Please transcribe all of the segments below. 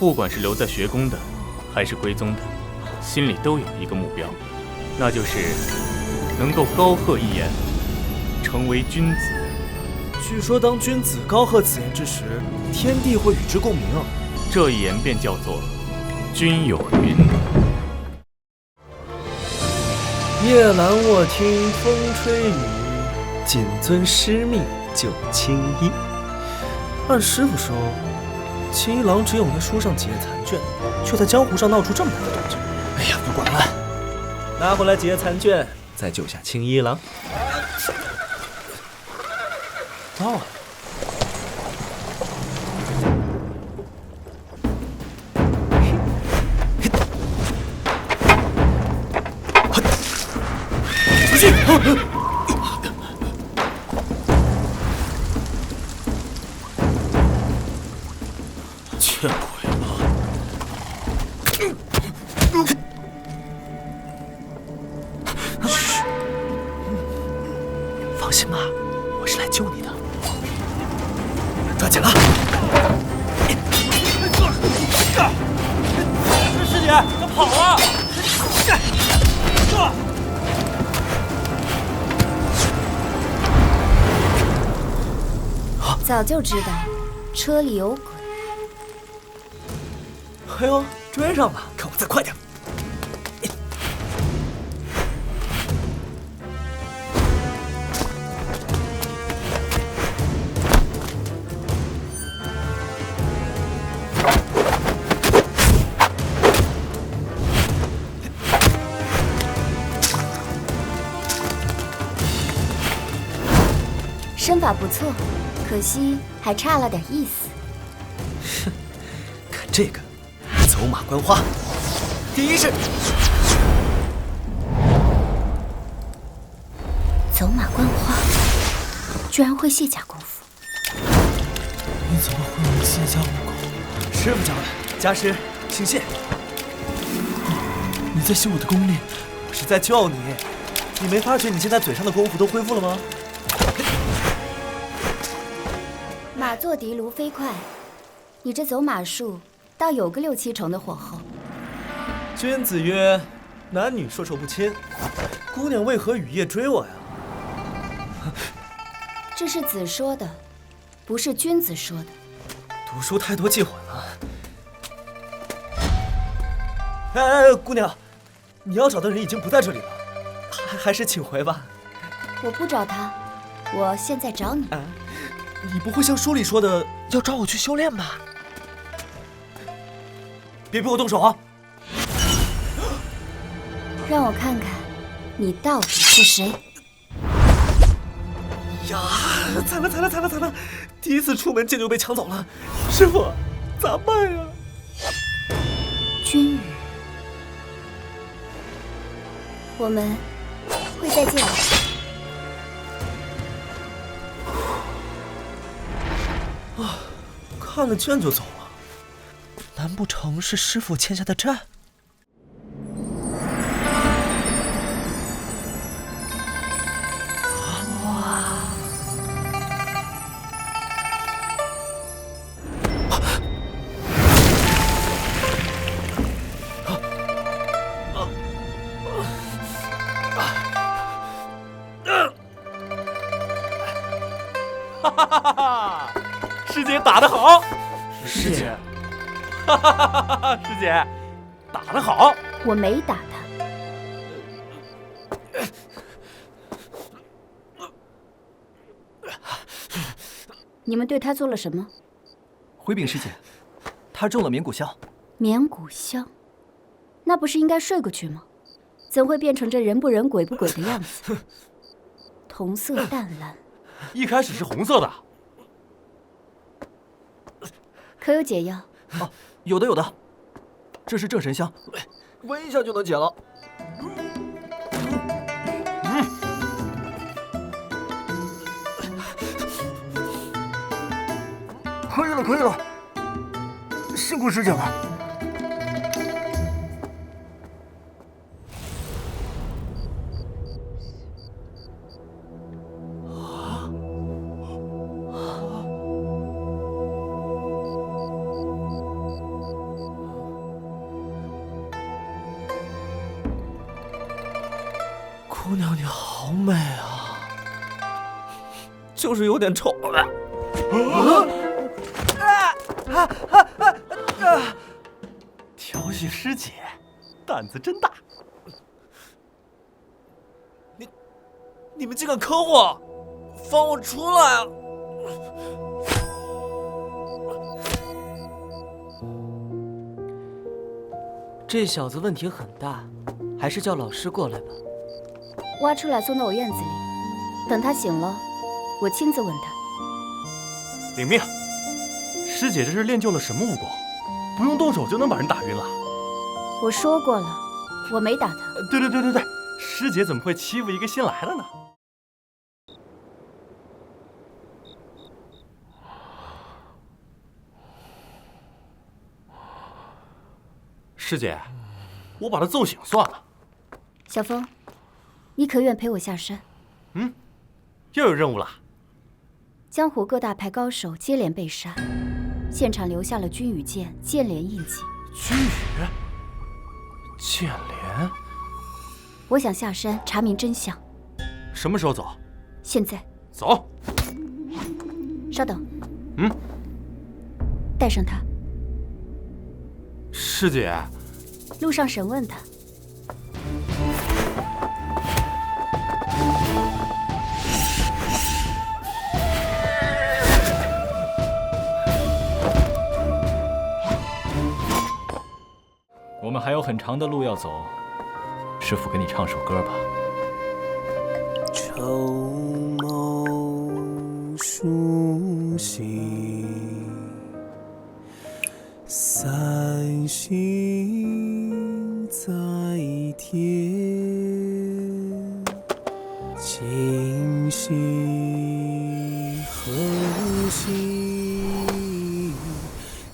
不管是留在学宫的，还是归宗的，心里都有一个目标，那就是能够高贺一言，成为君子。据说当君子高贺此言之时，天地会与之共鸣啊。这一言便叫做君有云。夜阑卧听风吹雨，谨遵师命救青衣。按师傅说，青衣郎只有那书上几页残卷，却在江湖上闹出这么大的动静。哎呀，不管了，拿过来几页残卷，再救下青衣郎。哦。出去！见鬼了！嘘，放心吧，我是来救你的。抓紧了！师姐，他跑了！早就知道车里有鬼。哎呦，追上了！看我再快点！身法不错，可惜还差了点意思。哼，看这个，走马观花。第一式，走马观花，居然会卸甲功夫。你怎么会有卸甲武功？师傅教的，家师姓谢。你在修我的功力，我是在救你。你没发觉你现在嘴上的功夫都恢复了吗？马作的卢飞快，你这走马术倒有个6、7成的火候。君子曰：男女授受不亲，姑娘为何雨夜追我呀？这是子说的，不是君子说的。读书太多记混了。哎，姑娘，你要找的人已经不在这里了，还是请回吧。我不找他，我现在找你。啊，你不会像书里说的要找我去修炼吧？别逼我动手啊！让我看看，你到底是谁？呀，惨了！第一次出门剑就被抢走了，师傅，咋办呀？君宇，我们会再见的。啊，看了剑就走了，难不成是师傅欠下的债？哈哈哈哈！师姐打得好，师姐，哈哈哈哈！师姐打得好，我没打他。你们对他做了什么？回禀师姐，他中了绵骨香。绵骨香，那不是应该睡过去吗？怎会变成这人不人鬼不鬼的样子？瞳色淡蓝，一开始是红色的。可有解药？哦，有的，这是正神香，闻一下就能解了。可以了，辛苦师姐了。美啊，就是有点臭。调戏师姐，胆子真大！你们竟敢坑我，放我出来啊！这小子问题很大，还是叫老师过来吧。挖出来送到我院子里，等他醒了，我亲自问他。领命！师姐这是练就了什么武功？不用动手就能把人打晕了？我说过了，我没打他。对，师姐怎么会欺负一个新来的呢？师姐，我把他揍醒算了。小风，你可愿陪我下山？又有任务了。江湖各大派高手接连被杀，现场留下了君与剑剑连印记。君与剑连，我想下山查明真相。什么时候走？现在。走。稍等。嗯。带上他。师姐。路上审问他。我们还有很长的路要走，师傅给你唱首歌吧。绸缪梳洗，三星在天，今夕何夕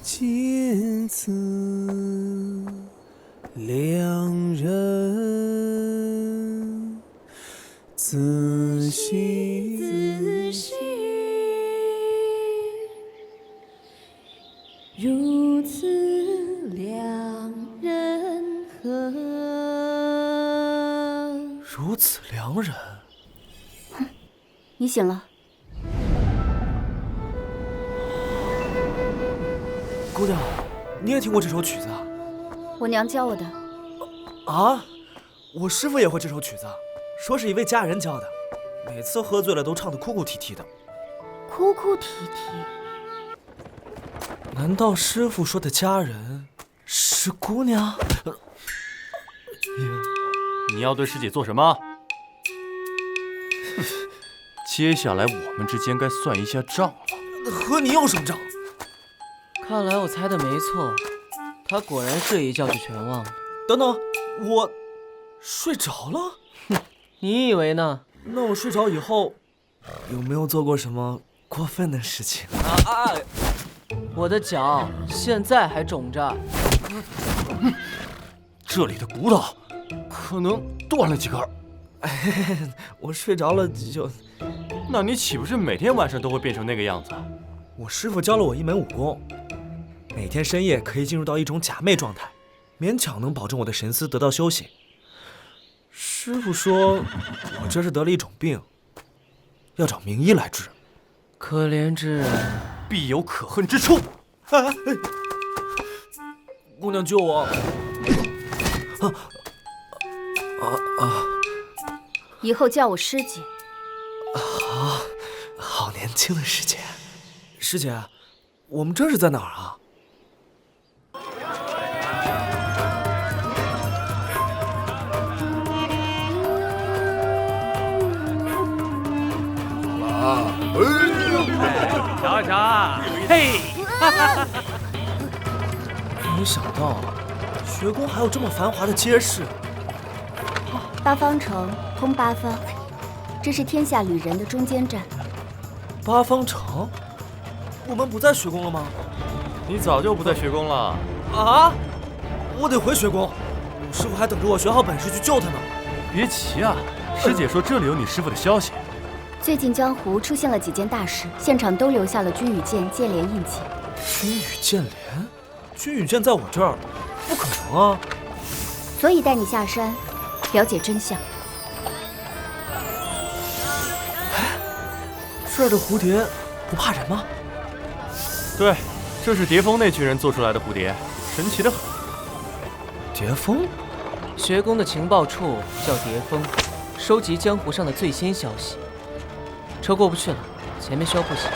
见此两人，仔细如此两人何？如此良人。你醒了。姑娘，你也听过这首曲子啊？我娘教我的。啊，我师父也会这首曲子，说是一位佳人教的，每次喝醉了都唱得哭哭啼啼的。哭哭啼啼？难道师父说的佳人是姑娘？你要对师姐做什么？接下来我们之间该算一下账了。和你有什么账？看来我猜的没错，他果然睡一觉就全忘了。等等，我睡着了？你以为呢？那我睡着以后有没有做过什么过分的事情？我的脚现在还肿着。这里的骨头可能断了几根。我睡着了就……那你岂不是每天晚上都会变成那个样子？我师父教了我一门武功，每天深夜可以进入到一种假寐状态，勉强能保证我的神思得到休息。师父说我这是得了一种病，要找名医来治。可怜之人必有可恨之处。姑娘救我！以后叫我师姐。好年轻的师姐。师姐，我们这是在哪儿啊？瞧瞧，嘿，没想到学宫还有这么繁华的街市。八方城通八方，这是天下旅人的中间站。八方城？我们不在学宫了吗？你早就不在学宫了。啊！我得回学宫，我师父还等着我学好本事去救他呢。别急啊，师姐说这里有你师父的消息。最近江湖出现了几件大事，现场都留下了君与剑剑连印记。君与剑连？君与剑在我这儿，不可能啊！所以带你下山，了解真相。这儿的蝴蝶不怕人吗？对，这是蝶峰那群人做出来的蝴蝶，神奇的很。蝶峰？学宫的情报处叫蝶峰，收集江湖上的最新消息。车过不去了，前面需要步行。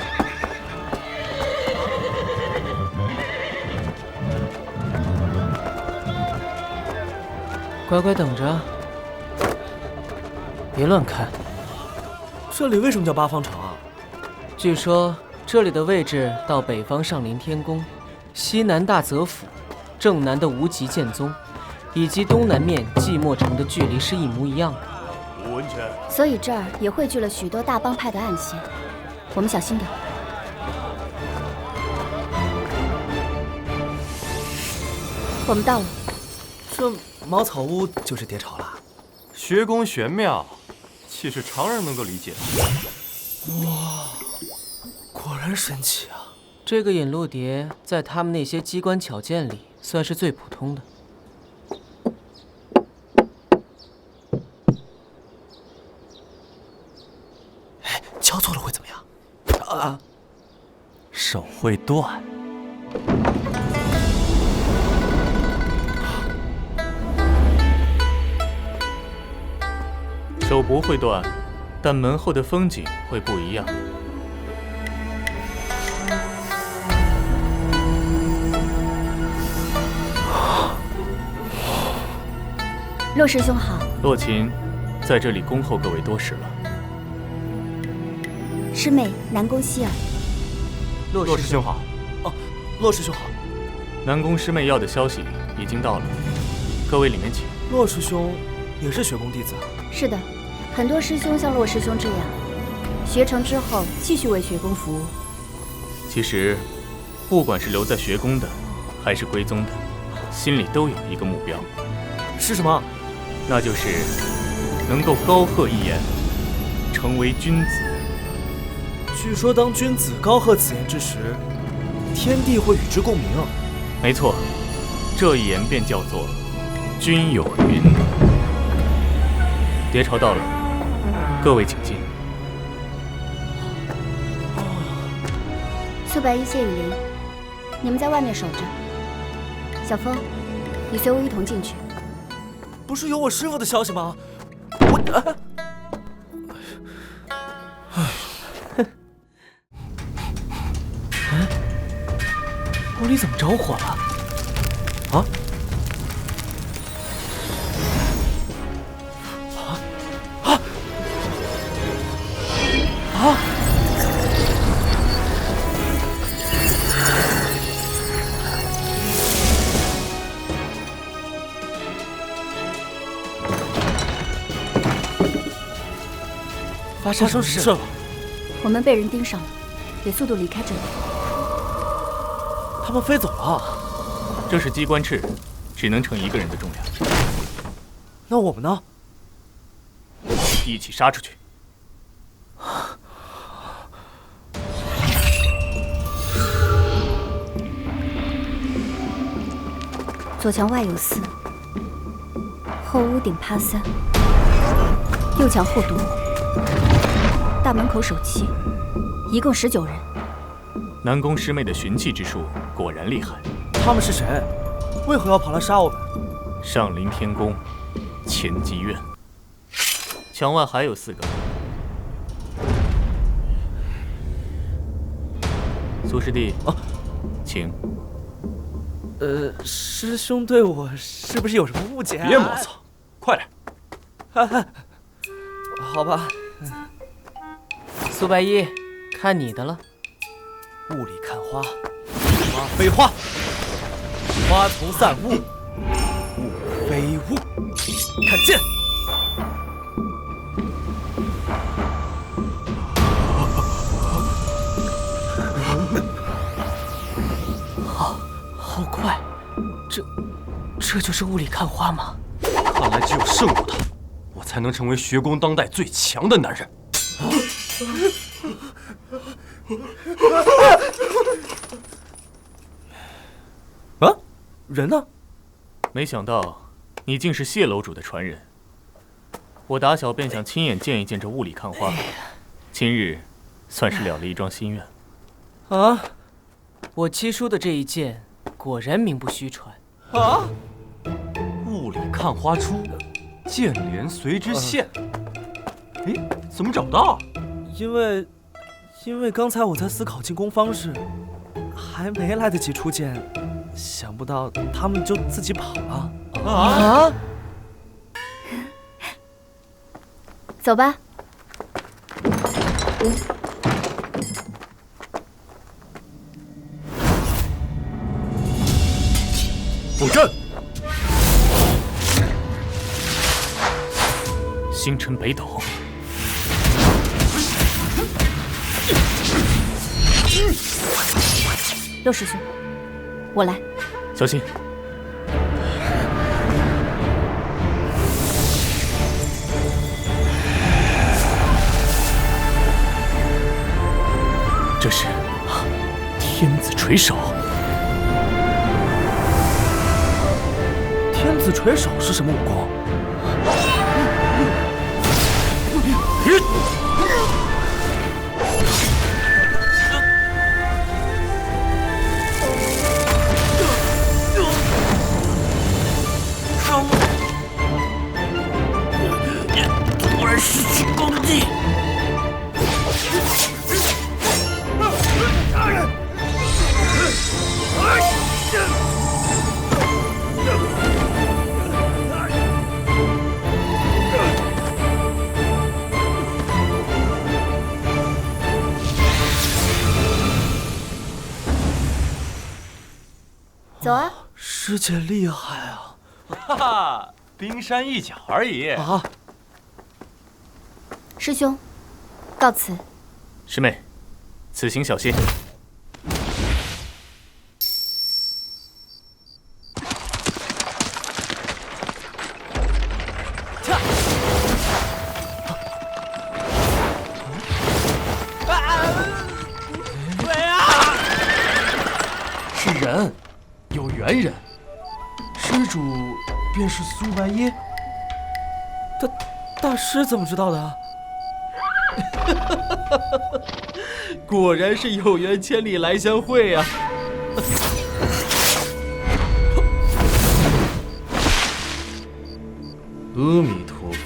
乖乖等着，别乱看。这里为什么叫八方城啊？据说这里的位置到北方上林天宫，西南大泽府，正南的无极剑宗，以及东南面寂寞城的距离是一模一样的。吴文全，所以这儿也汇聚了许多大帮派的暗线，我们小心点。我们到了。这茅草屋就是蝶巢了。学宫玄妙，岂是常人能够理解的？果然神奇啊！这个引路蝶在他们那些机关巧剑里算是最普通的。哎，敲错了会怎么样？啊！手会断。手不会断，但门后的风景会不一样。骆师兄好。洛琴，在这里恭候各位多时了。师妹南宫希儿。骆师兄好。哦，骆师兄好。南宫师妹要的消息已经到了，各位里面请。骆师兄也是学宫弟子啊？是的，很多师兄像骆师兄这样，学成之后继续为学宫服务。其实，不管是留在学宫的，还是归宗的，心里都有一个目标。是什么？那就是能够高贺一言，成为君子。据说当君子高贺此言之时，天地会与之共鸣。没错，这一言便叫做君有云。蝶巢到了，各位请进。苏白衣、谢雨林，你们在外面守着。小风，你随我一同进去。不是有我师傅的消息吗？屋里怎么着火了？啊？发生什么事了？我们被人盯上了，得速度离开这里。他们飞走了。这是机关翅，只能承一个人的重量。那我们呢？一起杀出去。左墙外有4，后屋顶趴3，右墙后堵5，大门口守7，一共19人。南宫师妹的寻气之术果然厉害。他们是谁？为何要跑来杀我们？上林天宫，千机院，墙外还有4个。苏师弟，请。师兄对我是不是有什么误解啊？别磨蹭，快点。好吧。苏白衣，看你的了。雾里看花，花非花，花丛散雾，雾非雾。看剑！好快，这就是雾里看花吗？看来只有胜过他，我才能成为学宫当代最强的男人。啊，人呢？没想到你竟是谢楼主的传人。我打小便想亲眼见一见这雾里看花。今日算是了了一桩心愿。啊，我七叔的这一剑果然名不虚传啊！雾里看花出，剑连随之现。哎，怎么找到啊？因为刚才我在思考进攻方式，还没来得及出剑，想不到他们就自己跑了。啊！走吧。布阵。星辰北斗。陆师兄，我来。小心。这是天子垂手。天子垂手是什么武功？突然失去攻击。走啊！师姐厉害啊！哈哈，冰山一角而已啊！师兄，告辞。师妹，此行小心。是人，有缘人。施主便是苏白衣。大师怎么知道的？果然是有缘千里来相会啊！阿弥陀佛，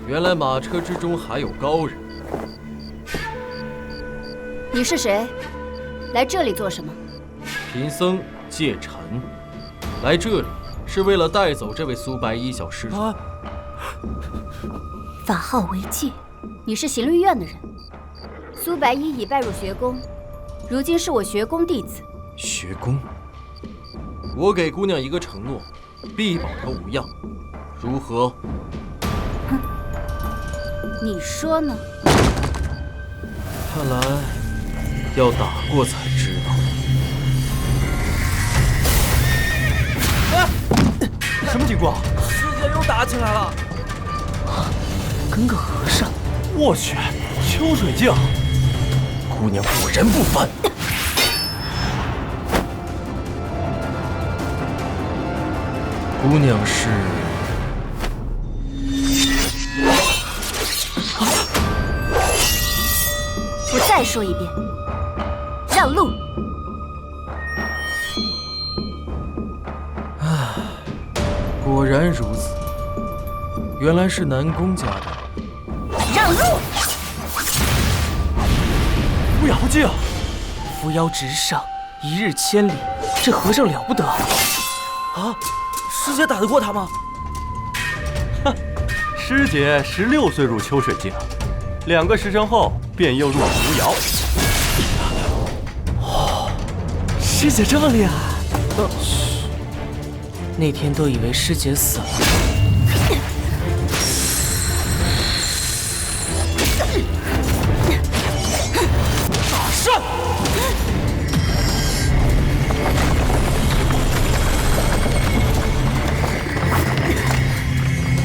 原来马车之中还有高人。你是谁？来这里做什么？贫僧戒尘，来这里是为了带走这位苏白衣小施主。法号为戒，你是行律院的人。苏白衣已拜入学宫，如今是我学宫弟子。学宫，我给姑娘一个承诺，必保她无恙，如何？哼，你说呢？看来要打过才知道。什么情况？师姐又打起来了。跟个和尚。我去，秋水镜，姑娘果然不凡。姑娘是……我再说一遍，让路！果然如此，原来是南宫家的。让路！不要紧，扶摇直上，一日千里，这和尚了不得啊！师姐打得过他吗？师姐16岁入秋水镜，2个时辰后便又入了扶摇。师姐这么厉害？那天都以为师姐死了。大圣！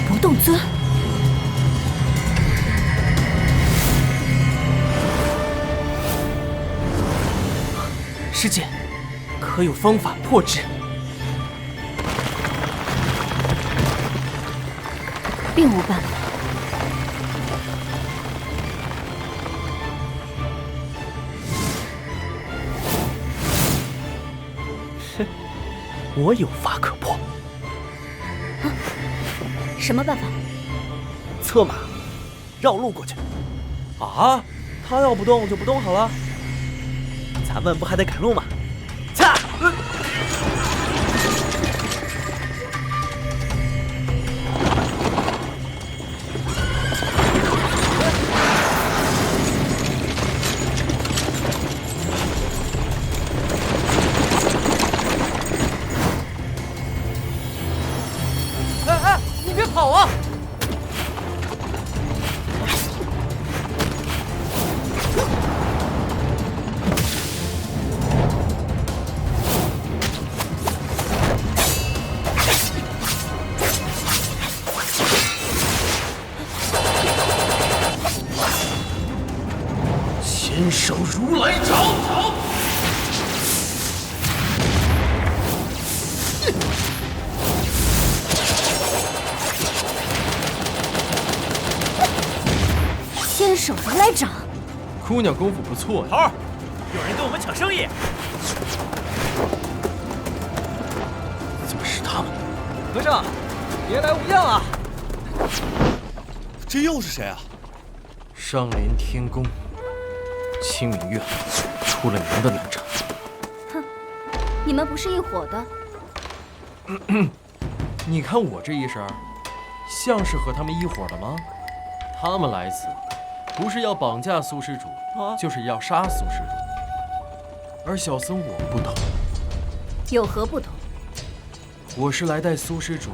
不动尊。师姐，可有方法破之？并无办法。切，我有法可破。什么办法？策马，绕路过去。啊，他要不动就不动好了。咱们不还得赶路吗？驾！哎，你别跑啊！先手如来掌！先手如来掌，姑娘功夫不错呀。头儿，有人跟我们抢生意。怎么是他们？和尚，别来无恙啊！这又是谁啊？上连天宫，清明院出了您的南掌。你们不是一伙的。你看我这一身，像是和他们一伙的吗？他们来此，不是要绑架苏施主，就是要杀苏施主。而小僧我不同，有何不同？我是来带苏施主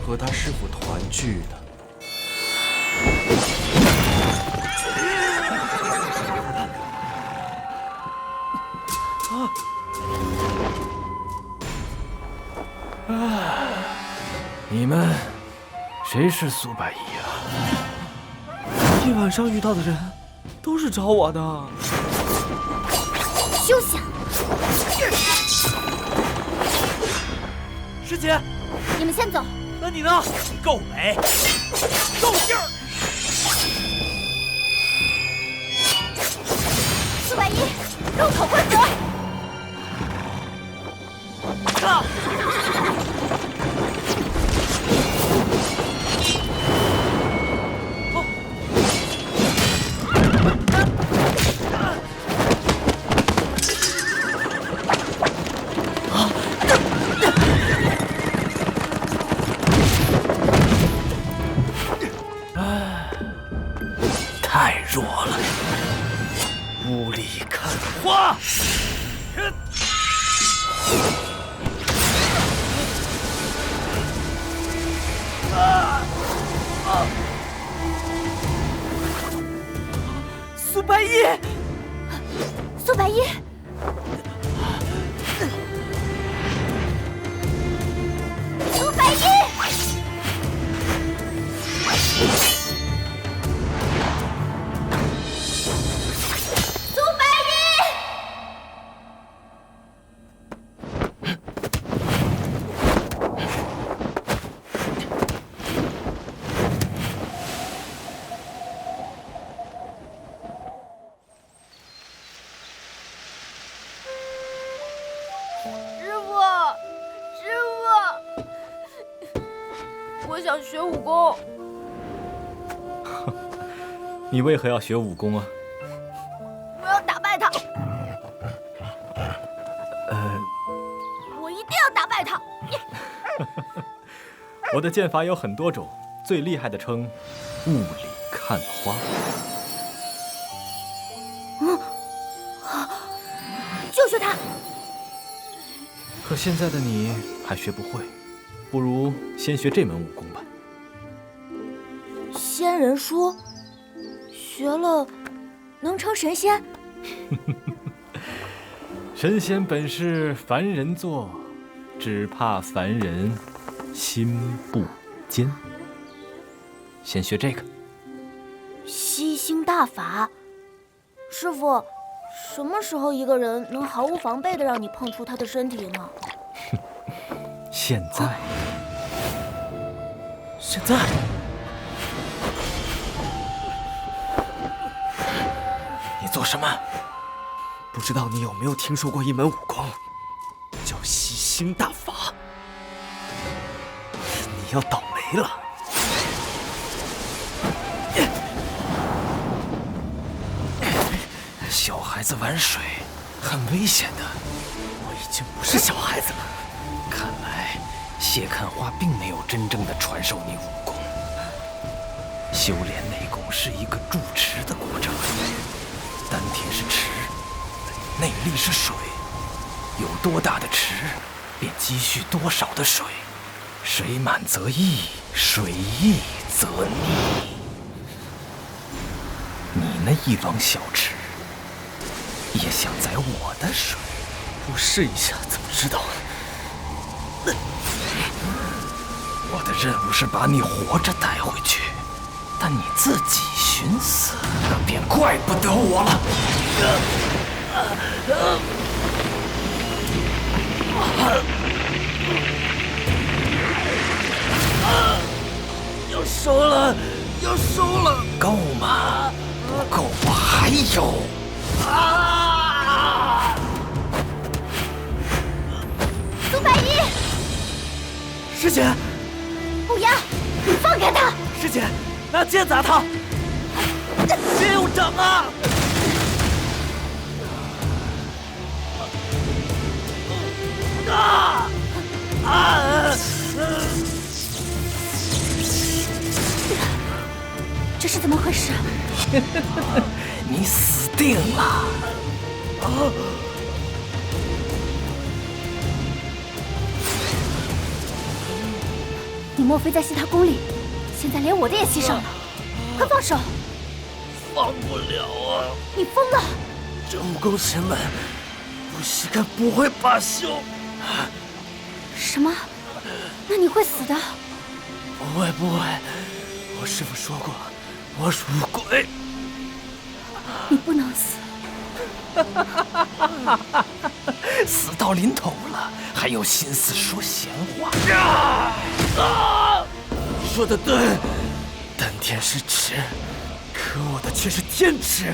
和他师父团聚的。你们谁是苏百义啊？一晚上遇到的人，都是找我的。休想！师姐，你们先走。那你呢？够美，够劲儿！苏百义，入口观泽。啊！太弱了，雾里看花。苏百义，苏百义，苏百义，苏百义。我想学武功。你为何要学武功啊？我要打败他。我一定要打败他。我的剑法有很多种，最厉害的称雾里看花。就是他。可现在的你还学不会，不如先学这门武功吧。仙人书，学了能成神仙？神仙本是凡人做，只怕凡人心不坚。先学这个。吸星大法，师傅，什么时候一个人能毫无防备地让你碰触他的身体呢？现在。现在。你做什么？不知道你有没有听说过一门武功，叫吸星。星大法，你要倒霉了。小孩子玩水很危险的，我已经不是小孩子了。看来谢看花并没有真正的传授你武功。修炼内功是一个住持的过程，丹田是池，内力是水，有多大的池，便积蓄多少的水，水满则溢，水溢则溺。你那一汪小池，也想宰我的水？我试一下，怎么知道？我的任务是把你活着带回去，但你自己寻死，那便怪不得我了。要收了，要收了，够吗？不够，我还有。苏白衣，师姐，不要，放开他！师姐，拿剑砸他！别用掌啊！这是怎么回事？你死定了！你莫非在吸他功力？现在连我的也吸上了，快放手！放不了啊！你疯了！这武功神门，不吸干不会罢休。什么？那你会死的。不会不会，我师父说过，我属鬼。你不能死。死到临头了，还有心思说闲话？说得对，丹田是池，可我的却是天池，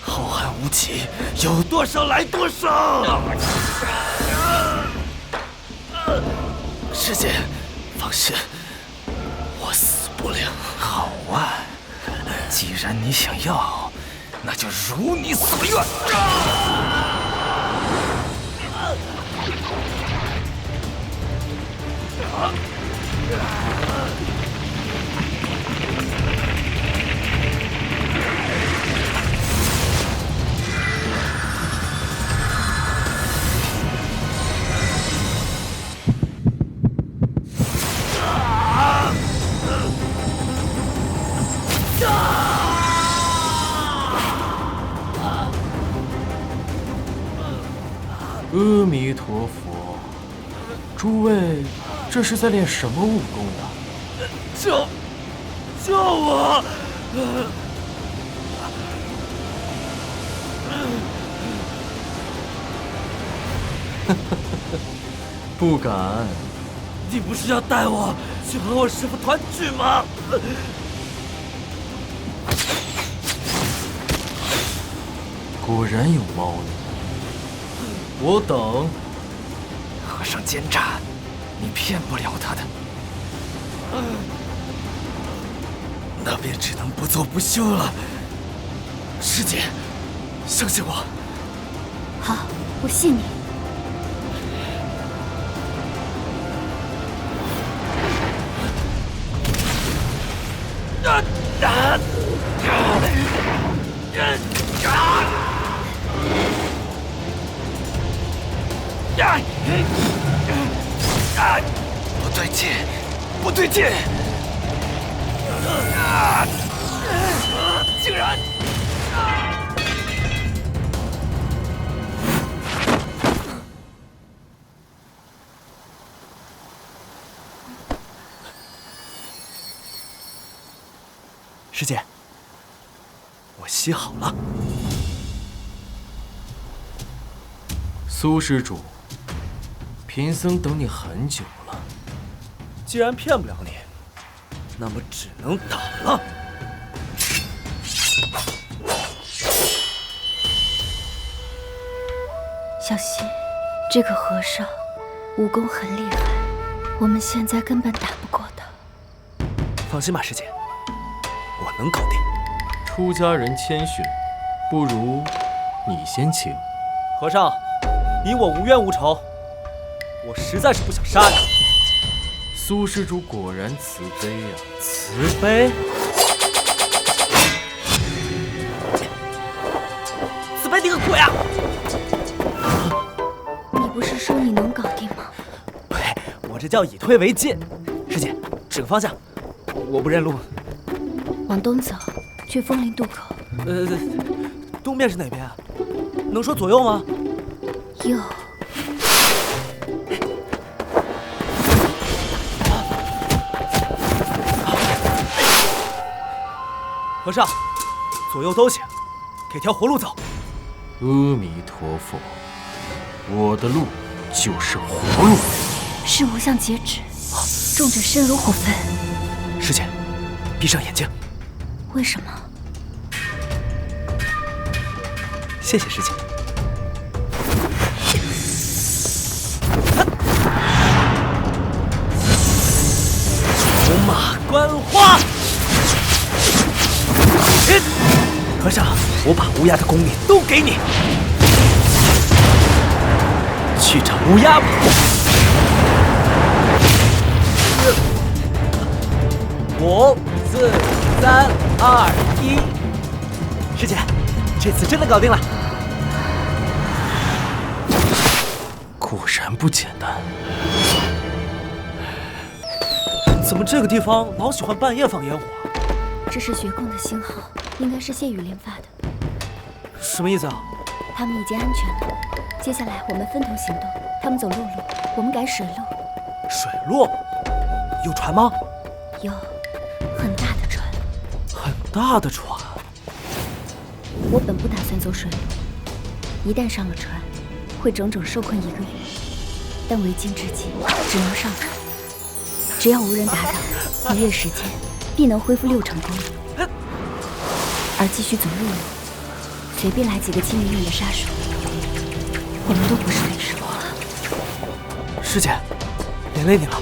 浩瀚无际，有多少来多少。师姐，放心，我死不了。好啊，既然你想要，那就如你所愿。阿弥陀佛，诸位，这是在练什么武功呢？救我！不敢。你不是要带我去和我师父团聚吗？果然有猫腻。我等。和尚奸诈，你骗不了他的。那便只能不做不休了。师姐，相信我。好，我信你。不对劲，不对劲！竟然！师姐，我吸好了。苏施主，贫僧等你很久了。既然骗不了你，那么只能打了。小心，这个和尚武功很厉害，我们现在根本打不过他。放心吧，师姐，我能搞定。出家人谦逊，不如你先请。和尚，你我无冤无仇，我实在是不想杀你。苏施主果然慈悲呀！慈悲？慈悲你个鬼啊！你不是说你能搞定吗？对，我这叫以退为进。师姐，指个方向，我不认路。往东走，去枫林渡口。东边是哪边啊？能说左右吗？右。和尚，左右都行，给条活路走。阿弥陀佛，我的路就是活路。是无相截指，重者身如火焚。师姐，闭上眼睛。为什么？谢谢师姐。走马观花。和尚，我把乌鸦的功力都给你，去找乌鸦吧。5、4、3、2、1，师姐，这次真的搞定了。果然不简单。怎么这个地方老喜欢半夜放烟火？这是学宫的信号，应该是谢雨林发的。什么意思啊？他们已经安全了，接下来我们分头行动。他们走陆路，我们改水路。水路？有船吗？有，很大的船。很大的船。我本不打算走水路，一旦上了船，会整整受困1个月。但为今之计，只能上船。只要无人打扰，1月时间必能恢复60成功力。而继续走陆路，随便来几个轻灵院的杀手，我们都不是对手。师姐，连累你了。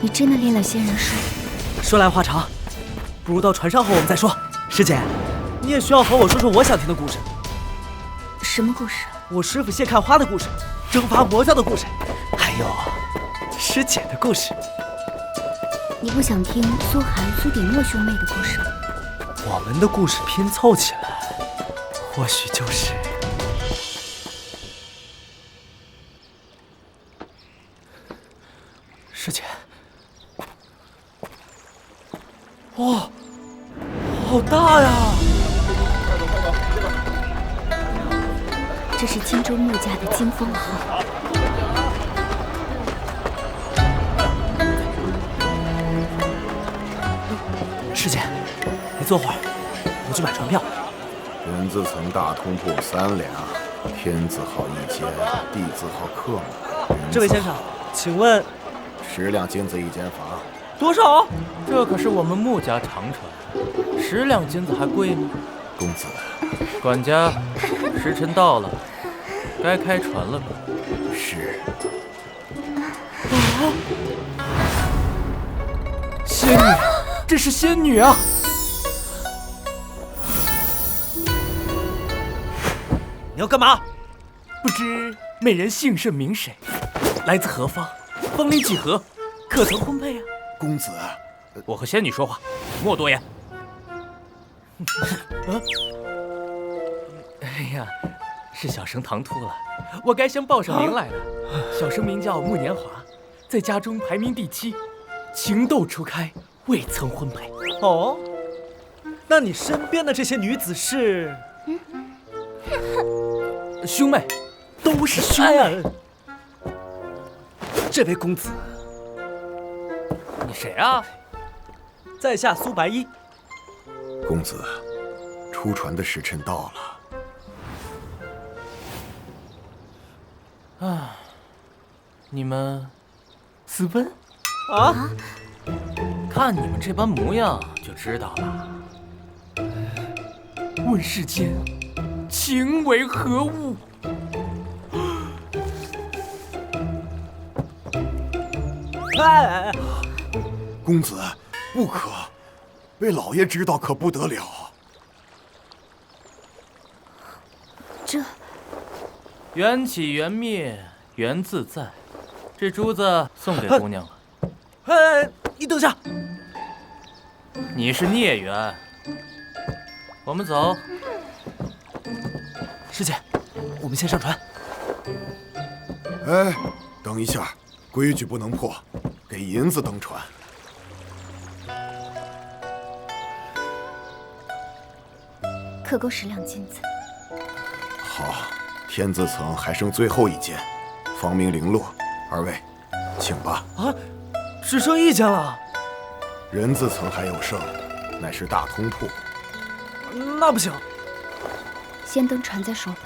你真的练了仙人术？说来话长，不如到船上后我们再说。师姐，你也需要和我说说我想听的故事。什么故事？我师父谢看花的故事，征伐魔教的故事，还有师姐的故事。你不想听苏寒、苏鼎墨兄妹的故事吗？我们的故事拼凑起来，或许就是……师姐，哇，好大呀！这是荆州木家的金风号。师姐，你坐会儿，我去买船票。人字层大通铺3两，天字号1间，地字号客满。这位先生，请问10两金子1间房。多少？这可是我们穆家长船，10两金子还贵呢。公子，管家，时辰到了，该开船了吧？是。仙女，这是仙女啊！你要干嘛？不知美人姓甚名谁，来自何方，芳龄几何，可曾婚配啊？公子，我和仙女说话，莫多言。哎呀，是小生唐突了，我该先报上名来了。小生名叫穆年华，在家中排名第7，情窦初开，未曾婚配。哦，那你身边的这些女子是？兄妹，都是兄妹。这位公子，你谁啊？在下苏白衣。公子，出船的时辰到了。啊，你们私奔啊？看你们这般模样就知道了。问世间情为何物？哎！公子，不可，被老爷知道可不得了。这缘起缘灭，缘自在。这珠子送给姑娘了。哎，你等下，你是孽缘。我们走。师姐，我们先上船。哎，等一下，规矩不能破，给银子登船。可够10两金子。好，天字层还剩最后一间，芳名零落，二位，请吧。啊，只剩一间了。人字层还有剩，乃是大通铺。那不行，先登船再说吧。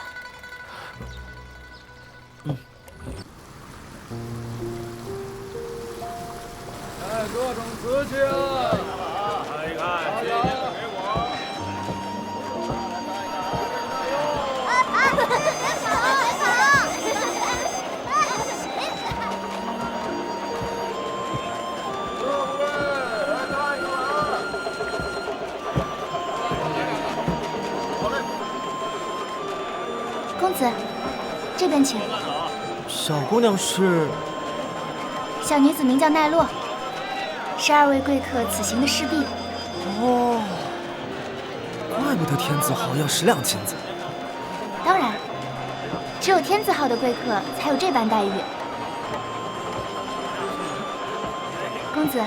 各种瓷器啊！看一看，给我。公子，这边请。小姑娘是？小女子名叫奈落，是2位贵客此行的侍婢。哦，怪不得天字号要10两金子。当然，只有天字号的贵客才有这般待遇。公子，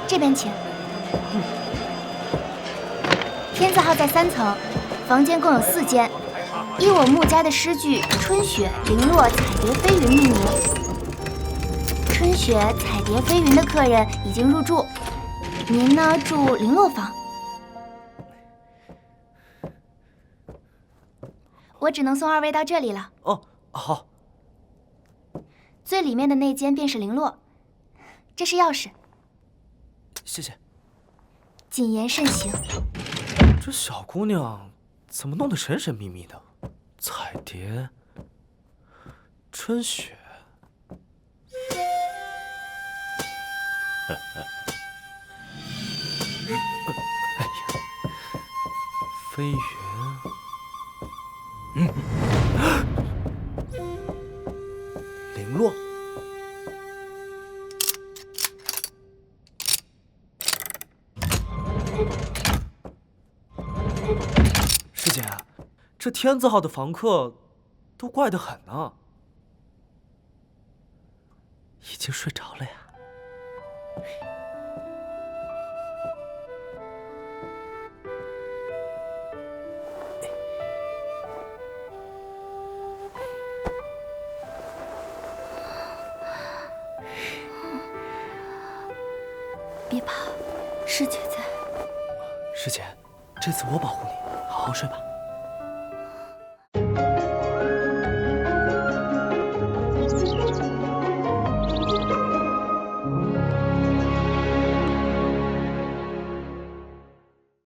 这边请。天字号在3层，房间共有4间，依我穆家的诗句“春雪、零落、彩蝶飞云”命名。春雪、彩蝶飞云的客人已经入住，您呢住零落房。我只能送2位到这里了。哦，好。最里面的那间便是零落，这是钥匙。谢谢。谨言慎行。这小姑娘怎么弄得神神秘秘的？彩蝶、春雪。哎呀，飞云。零落。师姐，这天字号的房客都怪得很呢。已经睡着了呀。别怕，师姐在。师姐，这次我保护你，好好睡吧。